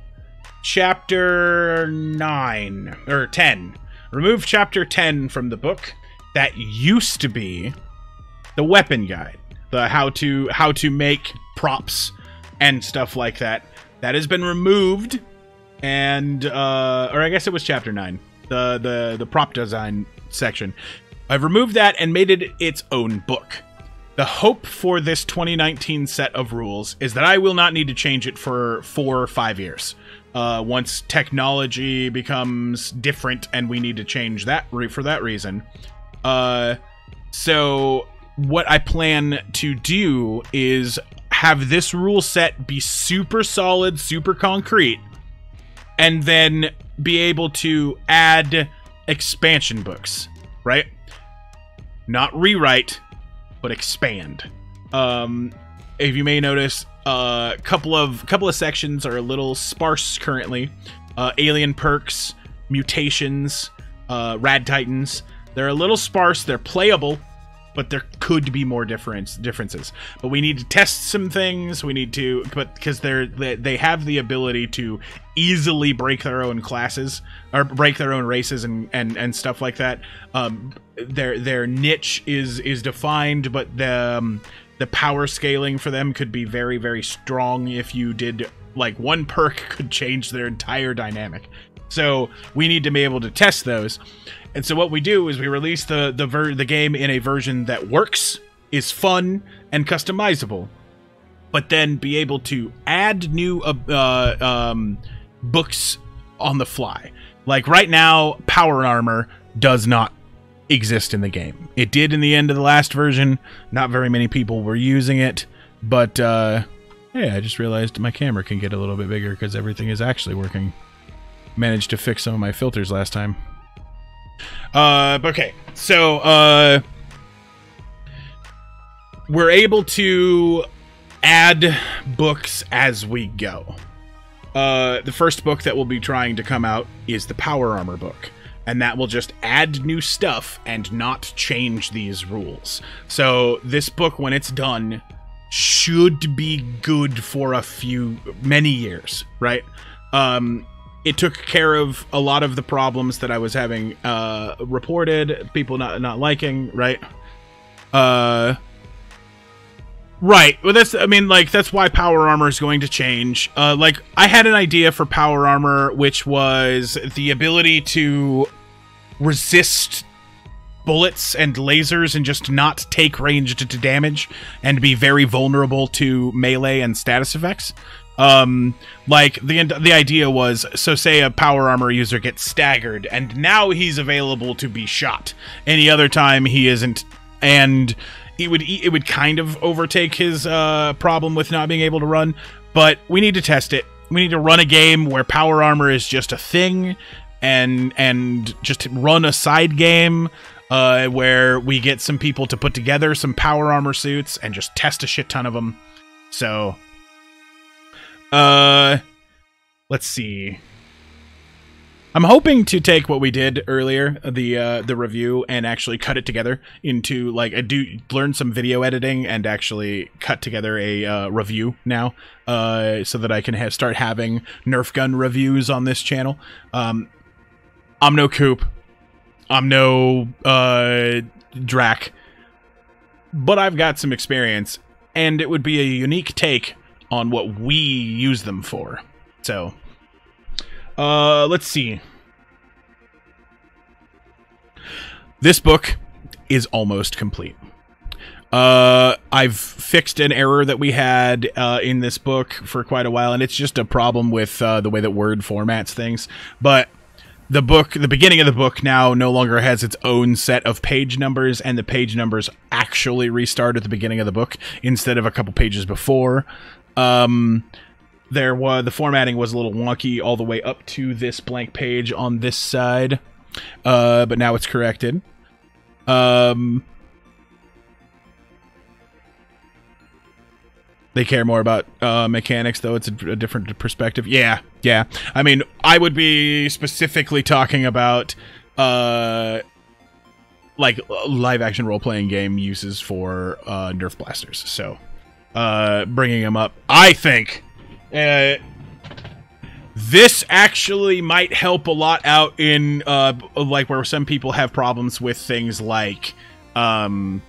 chapter 9 or 10. Removed chapter 10 from the book. That used to be the weapon guide, the how to make props and stuff like that. That has been removed, and or I guess it was chapter 9, the prop design section. I've removed that and made it its own book. The hope for this 2019 set of rules is that I will not need to change it for 4 or 5 years. Once technology becomes different and we need to change that for that reason. So what I plan to do is have this rule set be super solid, super concrete, and then be able to add expansion books, right? Not rewrite, but expand. If you may notice, a couple of sections are a little sparse currently. Alien perks, mutations, rad titans. They're a little sparse. They're playable, but there could be more differences. But we need to test some things. We need to, but because they have the ability to easily break their own classes or break their own races and stuff like that. Their niche is defined, but the power scaling for them could be very, very strong. If you did like one perk could change their entire dynamic. So we need to be able to test those. And so what we do is we release the game in a version that works, is fun, and customizable, but then be able to add new books on the fly. Like right now, Power Armor does not exist in the game. It did in the end of the last version. Not very many people were using it, but hey, I just realized my camera can get a little bit bigger because everything is actually working. Managed to fix some of my filters last time. Okay, so we're able to add books as we go. The first book that we'll be trying to come out is the Power Armor book, and that will just add new stuff and not change these rules. So this book, when it's done, should be good for many years, right? It took care of a lot of the problems that I was having reported, people not liking, right? Right. Well, that's why Power Armor is going to change. Like, I had an idea for Power Armor, which was the ability to resist bullets and lasers and just not take ranged damage and be very vulnerable to melee and status effects. Like the idea was, so say a power armor user gets staggered and now he's available to be shot. Any other time he isn't, and it would kind of overtake his problem with not being able to run. But we need to test it. We need to run a game where power armor is just a thing, and just run a side game where we get some people to put together some power armor suits and just test a shit ton of them. So, let's see. I'm hoping to take what we did earlier, the review, and actually cut it together into, like, learn some video editing and actually cut together a review now, so that I can start having Nerf gun reviews on this channel. I'm no Coop. I'm no Drac. But I've got some experience, and it would be a unique take on what we use them for. So, let's see. This book is almost complete. I've fixed an error that we had in this book for quite a while, and it's just a problem with the way that Word formats things. But the beginning of the book now no longer has its own set of page numbers, and the page numbers actually restart at the beginning of the book instead of a couple pages before. The formatting was a little wonky all the way up to this blank page on this side, but now it's corrected. They care more about mechanics, though. It's a different perspective. Yeah. I mean, I would be specifically talking about like live-action role-playing game uses for Nerf blasters. So, bringing them up, I think this actually might help a lot out in like where some people have problems with things like Dystopia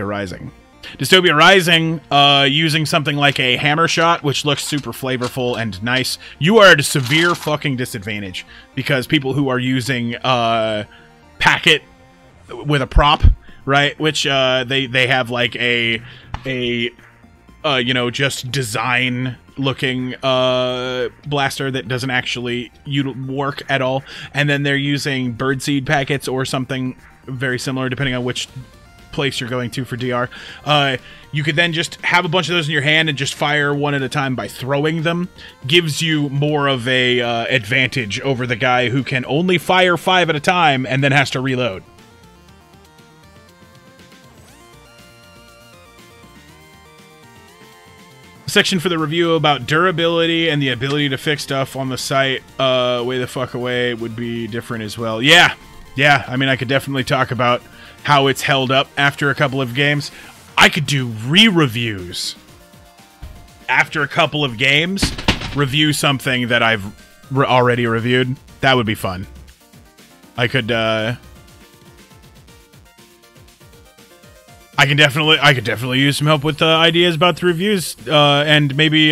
Rising. Dystopia Rising, using something like a hammer shot, which looks super flavorful and nice, you are at a severe fucking disadvantage because people who are using packet with a prop, right, which they have like a you know, just design looking blaster that doesn't actually work at all, and then they're using birdseed packets or something very similar depending on which place you're going to for DR. You could then just have a bunch of those in your hand and just fire one at a time by throwing them. Gives you more of a advantage over the guy who can only fire 5 at a time and then has to reload. Section for the review about durability and the ability to fix stuff on the site way the fuck away would be different as well. Yeah, I mean, I could definitely talk about how it's held up after a couple of games. I could do re-reviews after a couple of games, review something that I've already reviewed. That would be fun. I could definitely use some help with ideas about the reviews, and maybe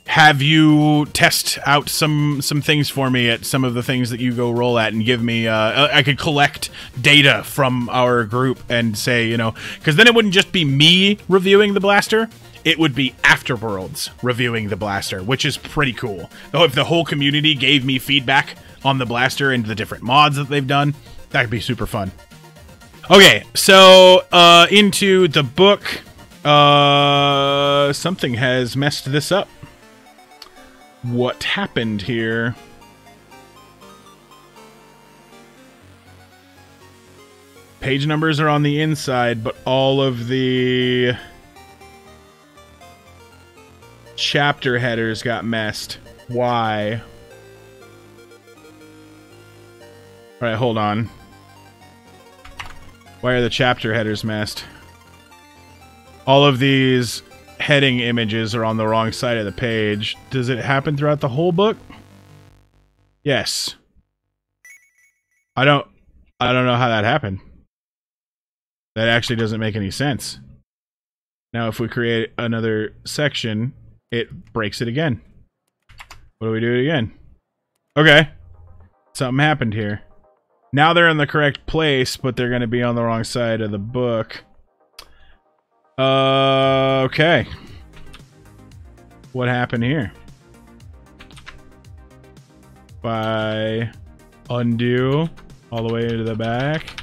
have you test out some things for me at some of the things that you go roll at, and give me I could collect data from our group and say, you know, because then it wouldn't just be me reviewing the blaster, it would be Afterworlds reviewing the blaster, which is pretty cool. Though if the whole community gave me feedback on the blaster and the different mods that they've done, that could be super fun. Okay, so into the book, something has messed this up. What happened here? Page numbers are on the inside, but all of the chapter headers got messed. Why? Alright, hold on. Why are the chapter headers messed? All of these heading images are on the wrong side of the page. Does it happen throughout the whole book? Yes. I don't know how that happened. That actually doesn't make any sense. Now if we create another section, it breaks it again. What do we do it again? Okay. Something happened here. Now they're in the correct place, but they're going to be on the wrong side of the book. Okay. what happened here. If I undo all the way to the back.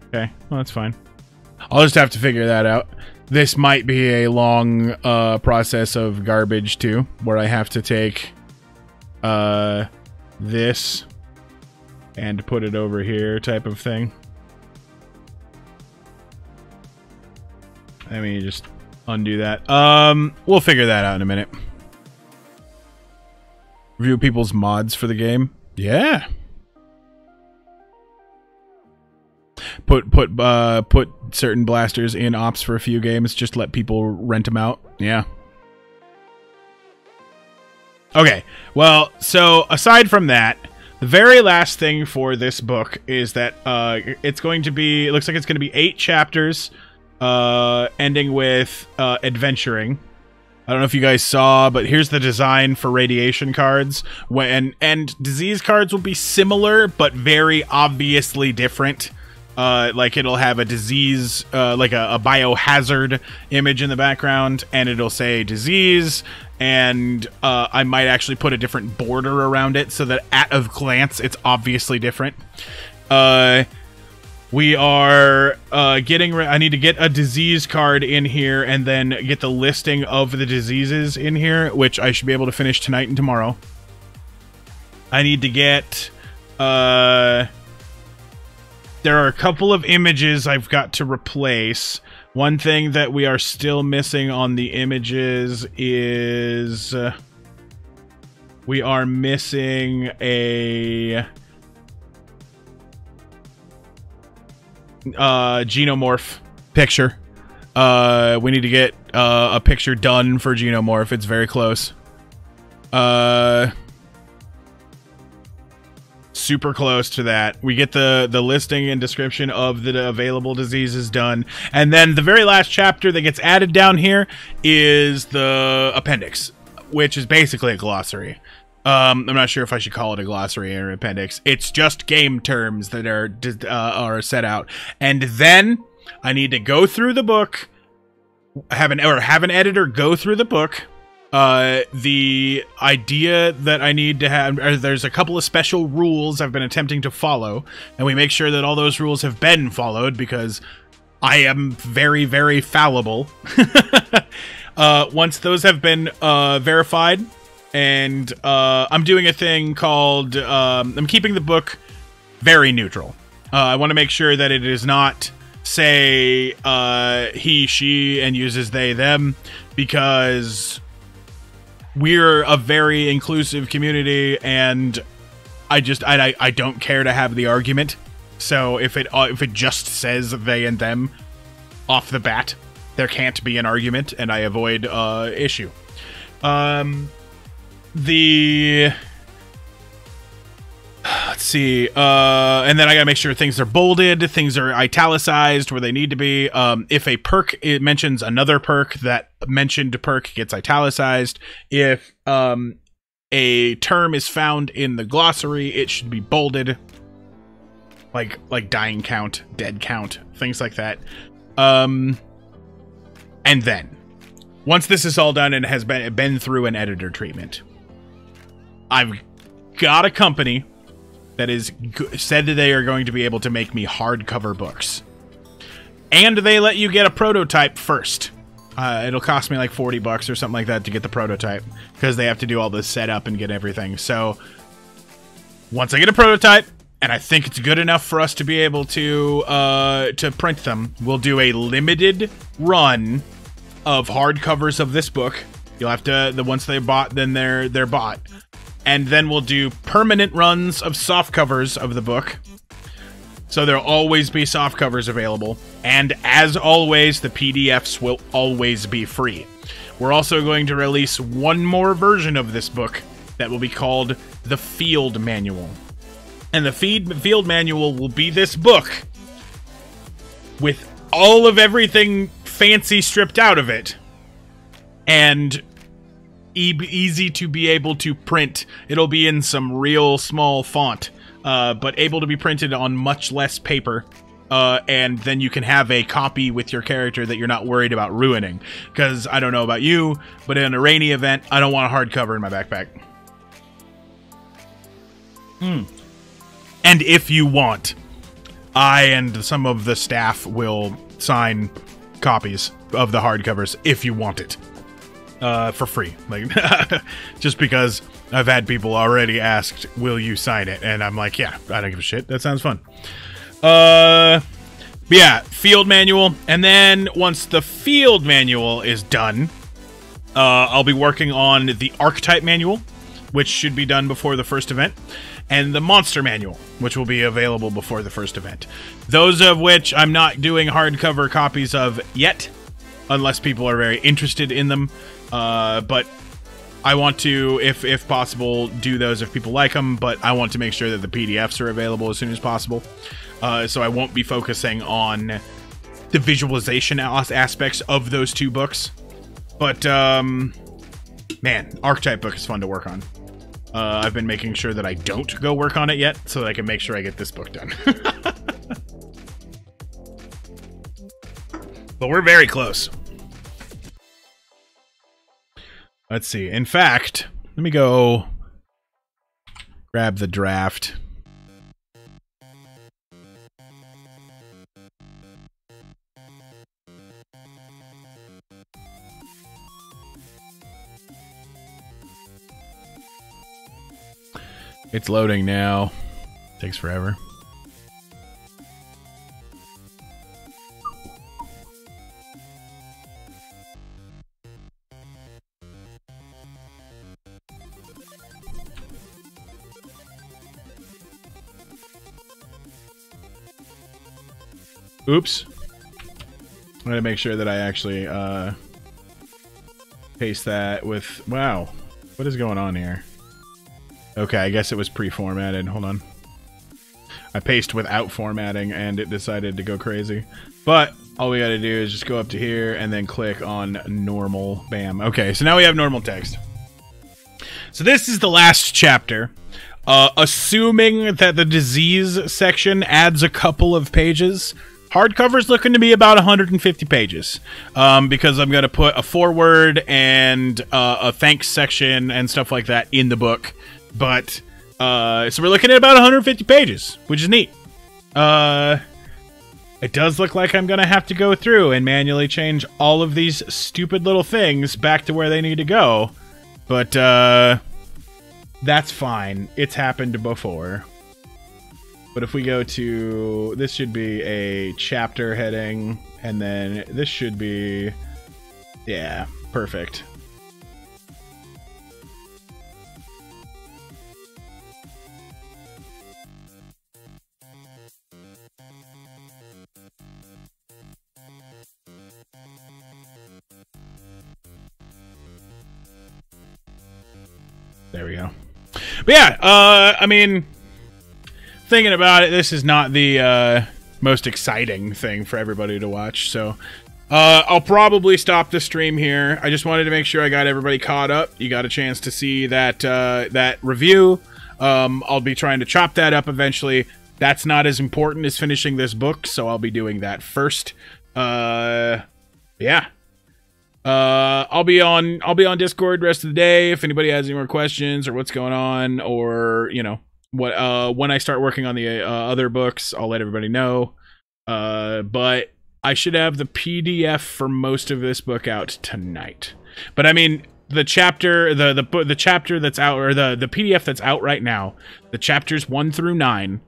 Okay, well, that's fine. I'll just have to figure that out. This might be a long process of garbage, too, where I have to take this and put it over here type of thing. Let me just undo that. We'll figure that out in a minute. Review people's mods for the game. Yeah. Put certain blasters in ops for a few games. Just let people rent them out. Yeah. Okay. Well, so aside from that, the very last thing for this book is that it's going to be. It looks like it's going to be 8 chapters, ending with adventuring. I don't know if you guys saw, but here's the design for radiation cards. And disease cards will be similar, but very obviously different. Like it'll have a disease, like a biohazard image in the background, and it'll say disease, and I might actually put a different border around it so that at a glance it's obviously different. We are I need to get a disease card in here and then get the listing of the diseases in here, which I should be able to finish tonight and tomorrow. I need to get there are a couple of images I've got to replace. One thing that we are still missing on the images is we are missing a Genomorph picture. We need to get a picture done for Genomorph. It's very close. Super close to that. We get the listing and description of the available diseases done, and then the very last chapter that gets added down here is the appendix, which is basically a glossary. I'm not sure if I should call it a glossary or appendix. It's just game terms that are set out, and then I need to go through the book, have an editor go through the book. The idea that I need to have, there's a couple of special rules I've been attempting to follow, and we make sure that all those rules have been followed because I am very, very fallible. Once those have been verified, and I'm doing a thing called, I'm keeping the book very neutral. I want to make sure that it is not, say, he, she, and uses they, them, because we're a very inclusive community, and I don't care to have the argument. So if it just says they and them off the bat, there can't be an argument, and I avoid issue. Let's see. And then I gotta make sure things are bolded, things are italicized where they need to be. If a perk, it mentions another perk, that mentioned perk gets italicized. If a term is found in the glossary, it should be bolded. Like dying count, dead count, things like that. And then, once this is all done and has been through an editor treatment, I've got a company that is said that they are going to be able to make me hardcover books. And they let you get a prototype first. It'll cost me like 40 bucks or something like that to get the prototype, because they have to do all the setup and get everything. So once I get a prototype, and I think it's good enough for us to be able to print them, we'll do a limited run of hardcovers of this book. You'll have to, once they're bought, then they're bought. And then we'll do permanent runs of soft covers of the book. So there'll always be soft covers available. And as always, the PDFs will always be free. We're also going to release one more version of this book that will be called the Field Manual. And the Field Manual will be this book with all of everything fancy stripped out of it. And easy to be able to print. It'll be in some real small font, but able to be printed on much less paper, and then you can have a copy with your character that you're not worried about ruining. Because I don't know about you, but in a rainy event, I don't want a hardcover in my backpack. And if you want, I and some of the staff will sign copies of the hardcovers if you want it. For free. Like, just because I've had people already asked, will you sign it? And I'm like, yeah, I don't give a shit. That sounds fun. But yeah, field manual. And then once the field manual is done, I'll be working on the archetype manual, which should be done before the first event, and the monster manual, which will be available before the first event. Those of which I'm not doing hardcover copies of yet, unless people are very interested in them. But I want to, if possible, do those if people like them, but I want to make sure that the PDFs are available as soon as possible. So I won't be focusing on the visualization aspects of those two books. But, man, archetype book is fun to work on. I've been making sure that I don't go work on it yet, so that I can make sure I get this book done. But we're very close. Let's see. In fact, let me go grab the draft. It's loading now. Takes forever. Oops. I'm gonna make sure that I actually paste that with... Wow. What is going on here? Okay, I guess it was pre-formatted. Hold on. I pasted without formatting, and it decided to go crazy. But all we gotta do is just go up to here and then click on normal. Bam. Okay, so now we have normal text. So this is the last chapter. Assuming that the disease section adds a couple of pages, hardcover's looking to be about 150 pages. Because I'm gonna put a foreword and a thanks section and stuff like that in the book. But, so we're looking at about 150 pages, which is neat. It does look like I'm gonna have to go through and manually change all of these stupid little things back to where they need to go. But, that's fine. It's happened before. But if we go to... This should be a chapter heading, and then this should be... Yeah, perfect. There we go. But yeah, I mean, thinking about it, this is not the most exciting thing for everybody to watch, so I'll probably stop the stream here. I just wanted to make sure I got everybody caught up. You got a chance to see that that review. I'll be trying to chop that up eventually. That's not as important as finishing this book, so I'll be doing that first. Yeah. I'll be on Discord the rest of the day if anybody has any more questions or what's going on, or you know what when I start working on the other books, I'll let everybody know. But I should have the PDF for most of this book out tonight. But I mean, the chapter the chapter that's out, or the PDF that's out right now, the chapters 1 through 9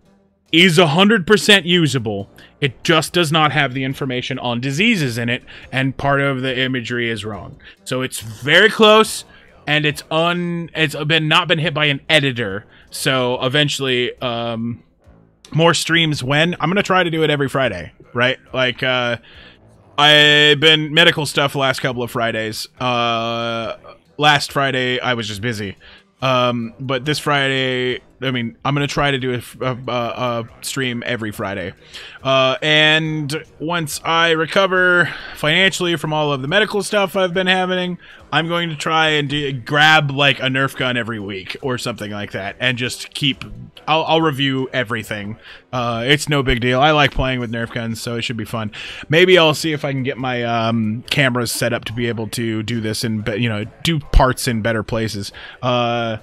is 100% usable. It just does not have the information on diseases in it, and part of the imagery is wrong. So it's very close, and it's not been hit by an editor. So eventually, more streams when? I'm gonna try to do it every Friday, right? Like, I've been medical stuff the last couple of Fridays. Last Friday, I was just busy. But this Friday, I mean, I'm gonna try to do a stream every Friday, and once I recover financially from all of the medical stuff I've been having, I'm going to try and grab like a Nerf gun every week or something like that, and just keep. I'll review everything. It's no big deal. I like playing with Nerf guns, so it should be fun. Maybe I'll see if I can get my cameras set up to be able to do this and do parts in better places. Because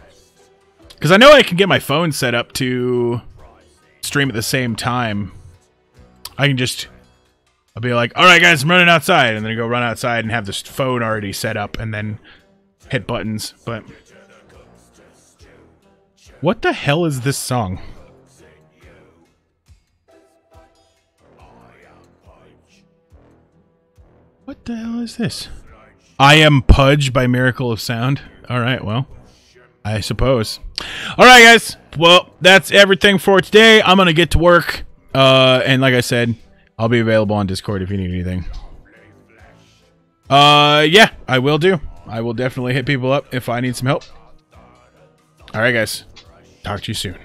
I know I can get my phone set up to stream at the same time. I can just... I'll be like, all right, guys, I'm running outside. And then go run outside and have this phone already set up and then hit buttons. But what the hell is this song? What the hell is this? I Am Pudge by Miracle of Sound. All right, well, I suppose. All right, guys. Well, that's everything for today. I'm going to get to work. And like I said, I'll be available on Discord if you need anything. Yeah, I will do. I will definitely hit people up if I need some help. All right, guys. Talk to you soon.